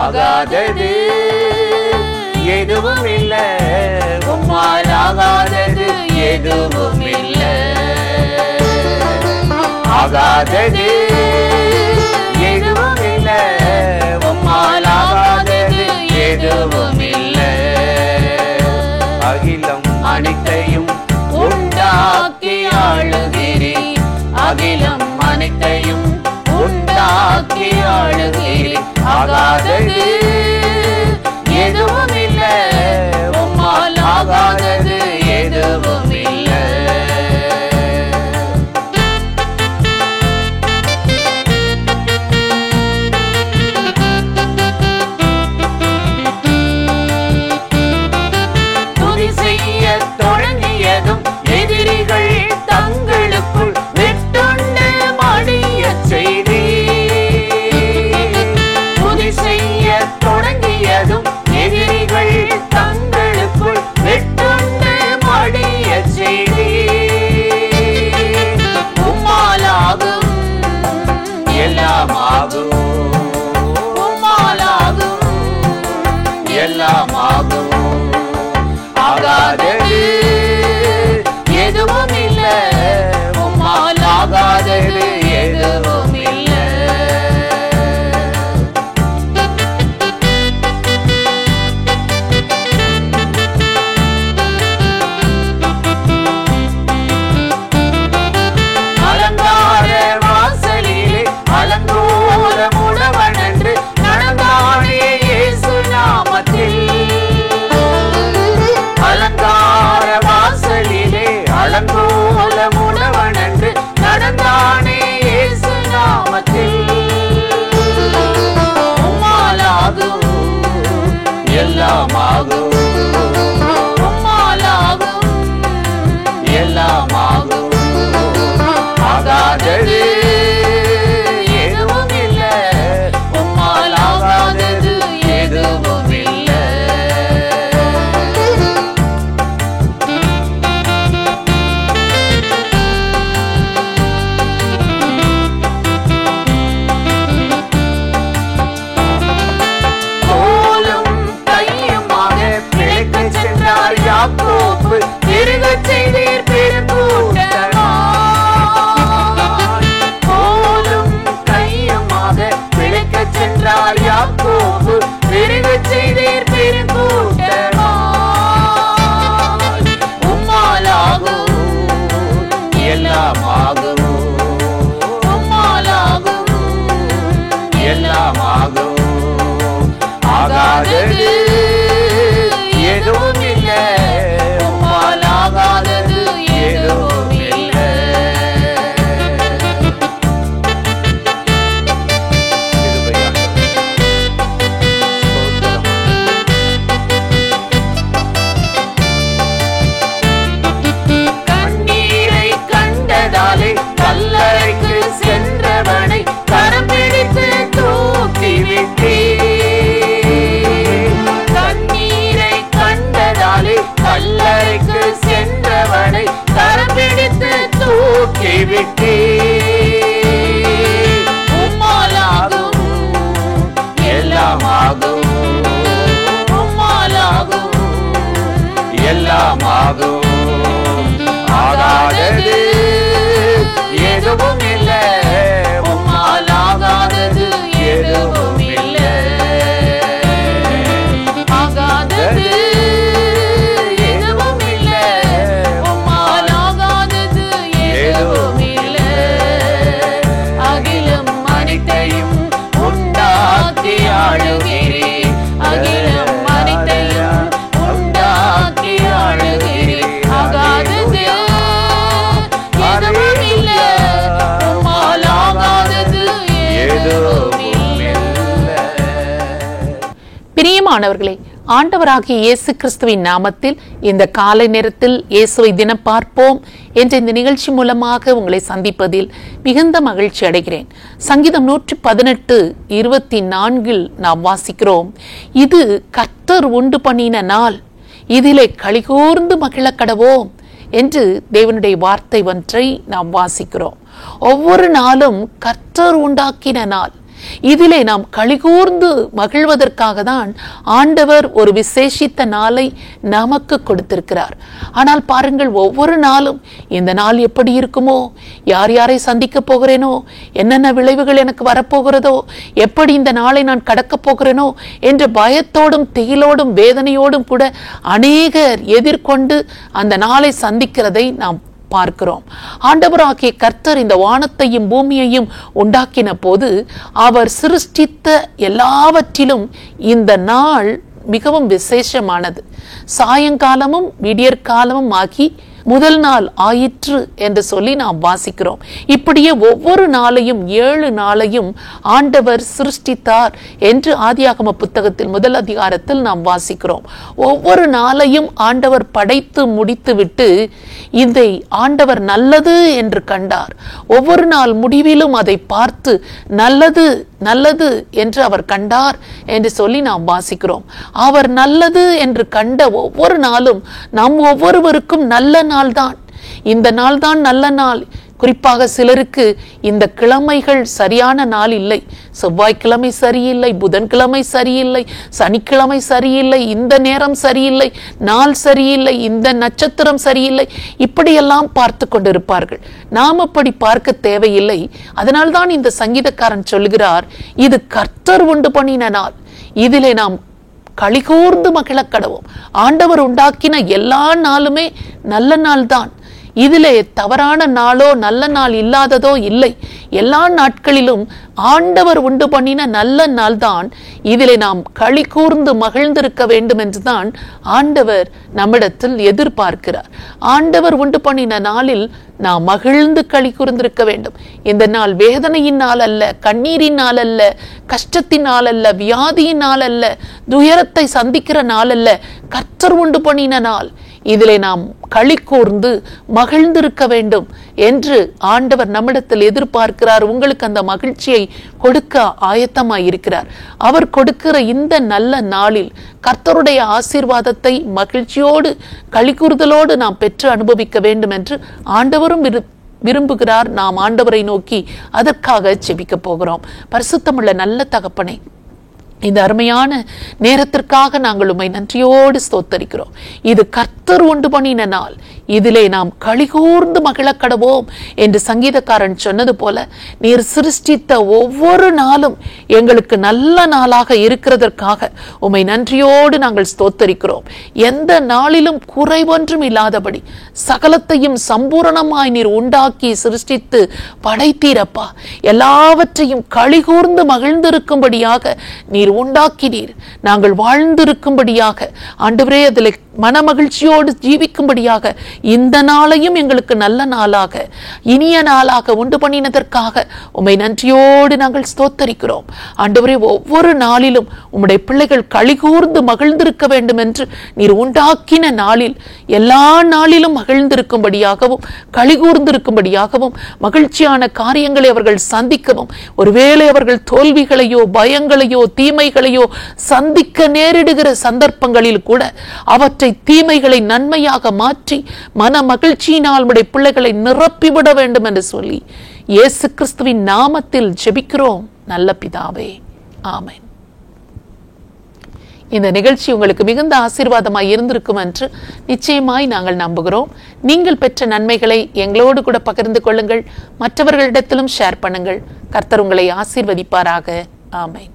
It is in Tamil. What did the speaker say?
ஆகாதது எதுவும் இல்ல, உம்மால் ஆகாதது எதுவும் இல்ல. ஆகாதது எதுவும் இல்ல, உம்மால் ஆகாதது எதுவும் இல்ல. அகிலம் அனைத்தையும் உண்டாக்கி ஆளுகிறீர், அகிலம் அனைத்தையும் உண்டாக்கி ஆளுகிறீர். ஆகாதது எதுவும் இல்ல, உம்மால் ஆகாதது எதுவும் இல்ல. துதி செய்ய தொடங்கியதும் எதிரிகள் தங்களுக்குள் வெட்டுண்டு மடிய செய்தி. துதி செய்ய தொடங்கியதும் எதிரிகள் தங்களுக்குள் வெட்டுண்டு மடிய செய்தி. உம்மாலாகும் எல்லாமாகும், உம்மாலாகும் எல்லாமாகும். ஆகாதது எதுவும் இல்ல, உம்மால் ஆகாதது எதுவும் இல்ல. அலங்கார வாசலிலே அலங்கோல முழவனன்று நடந்தானே இயேசு நாமத்தில். அலங்கார வாசலிலே அலங்கோல முழவனன்று நடந்தானே இயேசு நாமத்தில். உம்மாலாகும் எல்லாமாகும், உம்மாலாகும் எல்லாமாகும். ஆகாதது எதுவும் இல்ல, உம்மால் ஆகாதது எதுவும் இல்ல. கோலும் கையுமாக பிழைக்கச் சென்றார் யாக்கோபு, பெருகச் செய்தீர் பெருங்கூட்டமாய். கோலும் கையுமாக பிழைக்கச் சென்றார் யாக்கோபு, பெருகச் செய்தீர் பெருங்கூட்டமாய். உம்மாலாகும் எல்லாமாகும், உம்மாலாகும் எல்லாமாகும். ஆகாதது எதுவும் இல்ல, உம்மால் ஆகாதது எதுவும் இல்ல. கண்ணீரை கண்டதாலே கல்லறைக்கு சென்றவனை கரம் பிடித்து தூக்கி விட்டீர். கண்ணீரை கண்டதாலே கல்லறைக்கு சென்றவனை கரம் பிடித்து தூக்கி விட்டீர். உம்மாலாகும் எல்லாமாகும், உம்மாலாகும் எல்லாமாகும். ஆகாதது எதுவும் இல்ல, உம்மால் ஆகாதது எதுவும் இல்ல. ஆகாதது எதுவும் இல்ல, உம்மால் ஆகாதது எதுவும் இல்ல. அகிலம் அனைத்தையும் உண்டாக்கி ஆளுகிறீர், அகிலம் அனைத்தையும் உண்டாக்கி ஆளுகிறீர். ஆகாதது எதுவும் இல்ல, உம்மால் ஆகாதது எதுவும் இல்ல. பிரியமானவர்களே, ஆண்டவராகிய இயேசு கிறிஸ்துவின் நாமத்தில் இந்த காலை நேரத்தில் இயேசுவை தினம் பார்ப்போம் என்ற இந்த நிகழ்ச்சி மூலமாக உங்களை சந்திப்பதில் மிகுந்த மகிழ்ச்சி அடைகிறேன். சங்கீதம் 118:24 நாம் வாசிக்கிறோம், இது கர்த்தர் உண்டு பண்ணின நாள், இதிலே களிகூர்ந்து மகிழ கடவோம் என்று தேவனுடைய வார்த்தை ஒன்றை நாம் வாசிக்கிறோம். ஒவ்வொரு நாளும் கர்த்தர் உண்டாக்கின நாள். இதிலே நாம் களிகூர்ந்து மகிழ்வதற்காக தான் ஆண்டவர் ஒரு விசேஷித்த நாளை நமக்கு கொடுத்திருக்கிறார். ஆனால் பாருங்கள், ஒவ்வொரு நாளும் இந்த நாள் எப்படி இருக்குமோ, யார் யாரை சந்திக்க போகிறேனோ, என்னென்ன விளைவுகள் எனக்கு வரப்போகிறதோ, எப்படி இந்த நாளை நான் கடக்கப் போகிறேனோ என்ற பயத்தோடும் திகிலோடும் வேதனையோடும் கூட அநேகர் எதிர்கொண்டு அந்த நாளை சந்திக்கிறதை நாம் பார்க்கிறோம். ஆண்டவராகிய கர்த்தர் இந்த வானத்தையும் பூமியையும் உண்டாக்கின போது அவர் சிருஷ்டித்த எல்லாவற்றிலும் இந்த நாள் மிகவும் விசேஷமானது. சாயங்காலமும் விடியற்காலமும் ஆகி முதல் நாள் ஆயிற்று என்று சொல்லி நாம் வாசிக்கிறோம். இப்படியே ஒவ்வொரு நாளையும் 7 நாளையும் ஆண்டவர் சிருஷ்டித்தார் என்று ஆதியாகம புத்தகத்தில் முதல் அதிகாரத்தில் நாம் வாசிக்கிறோம். ஒவ்வொரு நாளையும் ஆண்டவர் படைத்து முடித்துவிட்டு இதை ஆண்டவர் நல்லது என்று கண்டார். ஒவ்வொரு நாள் முடிவிலும் அதை பார்த்து நல்லது நல்லது என்று அவர் கண்டார் என்று சொல்லி நாம் வாசிக்கிறோம். அவர் நல்லது என்று கண்ட ஒவ்வொரு நாளும் நம் ஒவ்வொருவருக்கும் நல்ல நாள் தான். இந்த நாள் தான் நல்ல நாள். குறிப்பாக சிலருக்கு இந்த கிழமைகள் சரியான நாள் இல்லை. செவ்வாய்க்கிழமை சரியில்லை, புதன்கிழமை சரியில்லை, சனிக்கிழமை சரியில்லை, இந்த நேரம் சரியில்லை, நாள் சரியில்லை, இந்த நட்சத்திரம் சரியில்லை, இப்படியெல்லாம் பார்த்து கொண்டிருப்பார்கள். நாம் அப்படி பார்க்க தேவையில்லை. அதனால்தான் இந்த சங்கீதக்காரன் சொல்கிறார், இது கர்த்தர் உண்டு பண்ணின நாள், இதிலே நாம் களிகூர்ந்து மகிழ கடவோம். ஆண்டவர் உண்டாக்கின எல்லா நாளுமே நல்ல நாள் தான். இதிலே தவறான நாளோ நல்ல நாள் இல்லாததோ இல்லை. எல்லா நாட்களிலும் ஆண்டவர் உண்டு பண்ணின நல்ல நாள் தான். இதிலே நாம் களி கூர்ந்து மகிழ்ந்திருக்க வேண்டும் என்றுதான் ஆண்டவர் நம்மிடத்தில் எதிர்பார்க்கிறார். ஆண்டவர் உண்டு பண்ணின நாளில் நாம் மகிழ்ந்து களி கூர்ந்திருக்க வேண்டும். இந்த நாள் வேதனையின் நாள் அல்ல, கண்ணீரின் நாள் அல்ல, கஷ்டத்தின் நாள் அல்ல, வியாதியின் நாள் அல்ல, துயரத்தை சந்திக்கிற நாள் அல்ல, கர்த்தர் உண்டு பண்ணின நாள். இதிலே நாம் களி கூர்ந்து மகிழ்ந்திருக்க வேண்டும் என்று ஆண்டவர் நம்மிடத்தில் எதிர்பார்க்கிறார். உங்களுக்கு அந்த மகிழ்ச்சியை கொடுக்க ஆயத்தமாயிருக்கிறார். அவர் கொடுக்கிற இந்த நல்ல நாளில் கர்த்தருடைய ஆசீர்வாதத்தை மகிழ்ச்சியோடு களி கூர்தலோடு நாம் பெற்று அனுபவிக்க வேண்டும் என்று ஆண்டவரும் விரும்புகிறார். நாம் ஆண்டவரை நோக்கி அதற்காக ஜெபிக்க போகிறோம். பரிசுத்தமுள்ள நல்ல தகப்பனே, இந்த அருமையான நேரத்திற்காக நாங்கள் உம்மை நன்றியோடு ஸ்தோத்தரிக்கிறோம். இது கர்த்தர் உண்டு பண்ணின நாள், இதிலே நாம் களிகூர்ந்து மகிழ கடவோம் என்று சங்கீதக்காரன் சொன்னது போல நீர் சிருஷ்டித்த ஒவ்வொரு நாளும் எங்களுக்கு நல்ல நாளாக இருக்கிறதற்காக உம்மை நன்றியோடு நாங்கள் ஸ்தோத்தரிக்கிறோம். எந்த நாளிலும் குறைவொன்றும் இல்லாதபடி சகலத்தையும் சம்பூரணமாய் நீர் உண்டாக்கி சிருஷ்டித்து படைத்தீரப்பா. எல்லாவற்றையும் களிகூர்ந்து மகிழ்ந்திருக்கும்படியாக நீர் உண்டாக்கினீர். நாங்கள் வாழ்ந்திருக்கும்படியாக ஆண்டவரே அதில் மன மகிழ்ச்சியோடு ஜீவிக்கும்படியாக இந்த நாளையும் எங்களுக்கு நல்ல நாளாக இனிய நாளாக உண்டு பண்ணினதற்காக உம்மை நன்றியோடு நாங்கள் ஸ்தோத்தரிக்கிறோம். ஆண்டவரே, ஒவ்வொரு நாளிலும் உம்முடைய பிள்ளைகள் களிகூர்ந்து மகிழ்ந்திருக்க வேண்டும் என்று நீர் உண்டாக்கின நாளில் எல்லா நாளிலும் மகிழ்ந்திருக்கும்படியாகவும் களிகூர்ந்திருக்கும்படியாகவும் மகிழ்ச்சியான காரியங்களை அவர்கள் சந்திக்கவும், ஒருவேளை அவர்கள் தோல்விகளையோ பயங்களையோ தீமைகளையோ சந்திக்க நேரிடுகிற சந்தர்ப்பங்களில் கூட அவற்றை தீமைகளை நன்மையாக மாற்றி மன மகிழ்ச்சியினால் உடைய பிள்ளைகளை நிரப்பிவிட வேண்டும் என்று சொல்லி இயேசு கிறிஸ்துவின் நாமத்தில் ஜெபிக்கிறோம் நல்ல பிதாவே, ஆமென். இந்த நிகழ்ச்சி உங்களுக்கு மிகுந்த ஆசீர்வாதமாய் இருந்திருக்கும் என்று நிச்சயமாய் நாங்கள் நம்புகிறோம். நீங்கள் பெற்ற நன்மைகளை எங்களோடு கூட பகிர்ந்து கொள்ளுங்கள், மற்றவர்களிடத்திலும் ஷேர் பண்ணுங்கள். கர்த்தர் உங்களை ஆசீர்வதிப்பாராக. ஆமென்.